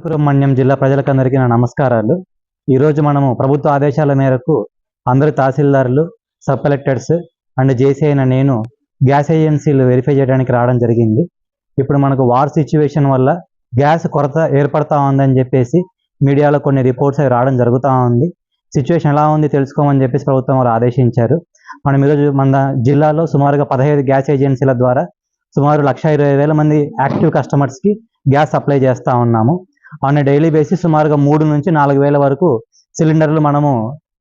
సుబ్రహ్మణ్యం జిల్లా ప్రజలకందరికీ నా నమస్కారాలు. ఈరోజు మనము ప్రభుత్వ ఆదేశాల మేరకు అందరు తహసీల్దారులు, సబ్ కలెక్టర్స్ అండ్ జేసీ అయిన నేను గ్యాస్ ఏజెన్సీలు వెరిఫై చేయడానికి రావడం జరిగింది. ఇప్పుడు మనకు వార్ సిచ్యువేషన్ వల్ల గ్యాస్ కొరత ఏర్పడతా ఉందని చెప్పేసి మీడియాలో కొన్ని రిపోర్ట్స్ అవి రావడం జరుగుతూ ఉంది. సిచ్యువేషన్ ఎలా ఉంది తెలుసుకోమని చెప్పేసి ప్రభుత్వం వారు ఆదేశించారు. మనం ఈరోజు మన జిల్లాలో సుమారుగా 15 గ్యాస్ ఏజెన్సీల ద్వారా సుమారు 1,20,000 మంది యాక్టివ్ కస్టమర్స్కి గ్యాస్ సప్లై చేస్తూ ఉన్నాము. ఆన్ డైలీ బేసిస్ సుమారుగా 3 నుంచి 4,000 వరకు సిలిండర్లు మనము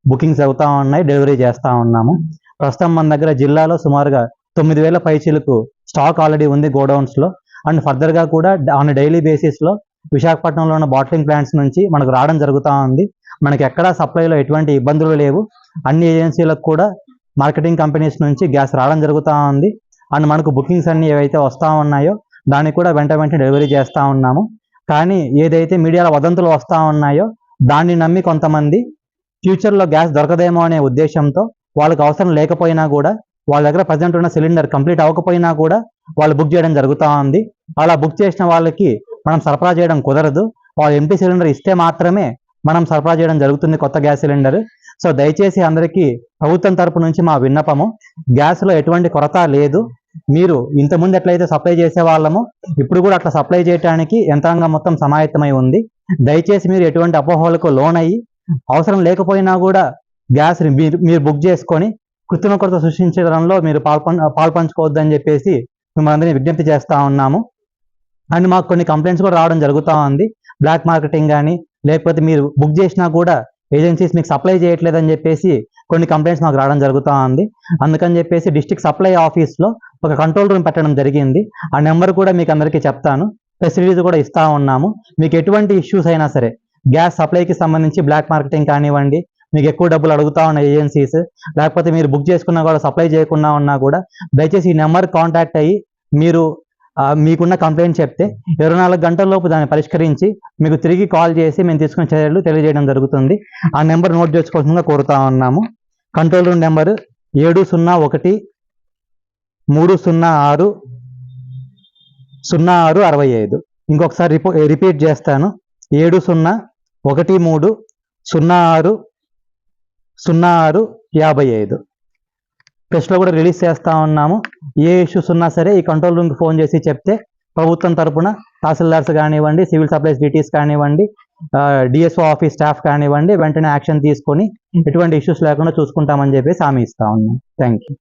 బుకింగ్స్ అవుతా ఉన్నాయి, డెలివరీ చేస్తూ ఉన్నాము. ప్రస్తుతం మన దగ్గర జిల్లాలో సుమారుగా 9,000 పైచీలకు స్టాక్ ఆల్రెడీ ఉంది గోడౌన్స్లో. అండ్ ఫర్దర్గా కూడా ఆన్ డైలీ బేసిస్లో విశాఖపట్నంలో ఉన్న బాటిలింగ్ ప్లాంట్స్ నుంచి మనకు రావడం జరుగుతూ ఉంది. మనకి ఎక్కడా సప్లైలో ఎటువంటి ఇబ్బందులు లేవు. అన్ని ఏజెన్సీలకు కూడా మార్కెటింగ్ కంపెనీస్ నుంచి గ్యాస్ రావడం జరుగుతూ ఉంది. అండ్ మనకు బుకింగ్స్ అన్నీ ఏవైతే వస్తూ ఉన్నాయో దానికి కూడా వెంటనే డెలివరీ చేస్తూ ఉన్నాము. కానీ ఏదైతే మీడియాలో వదంతులు వస్తూ ఉన్నాయో దాన్ని నమ్మి కొంతమంది ఫ్యూచర్లో గ్యాస్ దొరకదేమో అనే ఉద్దేశంతో వాళ్ళకి అవసరం లేకపోయినా కూడా వాళ్ళ దగ్గర ప్రజెంట్ ఉన్న సిలిండర్ కంప్లీట్ అవ్వకపోయినా కూడా వాళ్ళు బుక్ చేయడం జరుగుతూ ఉంది. అలా బుక్ చేసిన వాళ్ళకి మనం సరఫరా చేయడం కుదరదు. వాళ్ళు ఎంటీ సిలిండర్ ఇస్తే మాత్రమే మనం సరఫరా చేయడం జరుగుతుంది, కొత్త గ్యాస్ సిలిండర్. సో దయచేసి అందరికీ ప్రభుత్వం తరపు నుంచి మా విన్నపము, గ్యాస్లో ఎటువంటి కొరత లేదు. మీరు ఇంతకుముందు ఎట్లయితే సప్లై చేసే వాళ్ళమో ఇప్పుడు కూడా అట్లా సప్లై చేయడానికి యంత్రాంగం మొత్తం సమాయత్తమై ఉంది. దయచేసి మీరు ఎటువంటి అపోహలకు లోనయ్యి అవసరం లేకపోయినా కూడా గ్యాస్ని మీరు బుక్ చేసుకొని కృత్రిమ కొరత సృష్టించడంలో మీరు పాల్పంచుకోవద్దని చెప్పేసి మిమ్మల్ని అందరినీ విజ్ఞప్తి చేస్తూ ఉన్నాము. అండ్ మాకు కొన్ని కంప్లైంట్స్ కూడా రావడం జరుగుతూ ఉంది. బ్లాక్ మార్కెటింగ్ కానీ లేకపోతే మీరు బుక్ చేసినా కూడా ఏజెన్సీస్ మీకు సప్లై చేయట్లేదని చెప్పేసి కొన్ని కంప్లైంట్స్ మాకు రావడం జరుగుతూ ఉంది. అందుకని చెప్పేసి డిస్ట్రిక్ట్ సప్లై ఆఫీస్లో ఒక కంట్రోల్ రూమ్ పెట్టడం జరిగింది. ఆ నెంబర్ కూడా మీకు అందరికీ చెప్తాను, ఫెసిలిటీస్ కూడా ఇస్తూ ఉన్నాము. మీకు ఎటువంటి ఇష్యూస్ అయినా సరే గ్యాస్ సప్లైకి సంబంధించి బ్లాక్ మార్కెటింగ్ కానివ్వండి, మీకు ఎక్కువ డబ్బులు అడుగుతూ ఉన్న ఏజెన్సీస్, లేకపోతే మీరు బుక్ చేసుకున్నా కూడా సప్లై చేయకుండా ఉన్నా కూడా దయచేసి ఈ నెంబర్ కాంటాక్ట్ అయ్యి మీరు మీకున్న కంప్లైంట్ చెప్తే 24 గంటల్లోపు దాన్ని పరిష్కరించి మీకు తిరిగి కాల్ చేసి మేము తీసుకున్న చర్యలు తెలియజేయడం జరుగుతుంది. ఆ నెంబర్ నోట్ చేసుకోవాల్సిందిగా కోరుతా ఉన్నాము. Control room number 701-306-0665. ఇంకొకసారి రిపీట్ చేస్తాను, 701-306-0655. ప్రెస్లో కూడా రిలీజ్ చేస్తూ ఉన్నాము. ఏ ఇష్యూస్ ఉన్నా సరే ఈ కంట్రోల్ రూమ్కి ఫోన్ చేసి చెప్తే ప్రభుత్వం తరపున తహసీల్దార్స్ కానివ్వండి, సివిల్ సప్లైస్ డిటీస్ కానివ్వండి, డిఎస్ఓ ఆఫీస్ స్టాఫ్ కానివ్వండి వెంటనే యాక్షన్ తీసుకొని ఎటువంటి ఇష్యూస్ లేకుండా చూసుకుంటామని చెప్పేసి హామీ ఇస్తా ఉన్నాం. Thank you.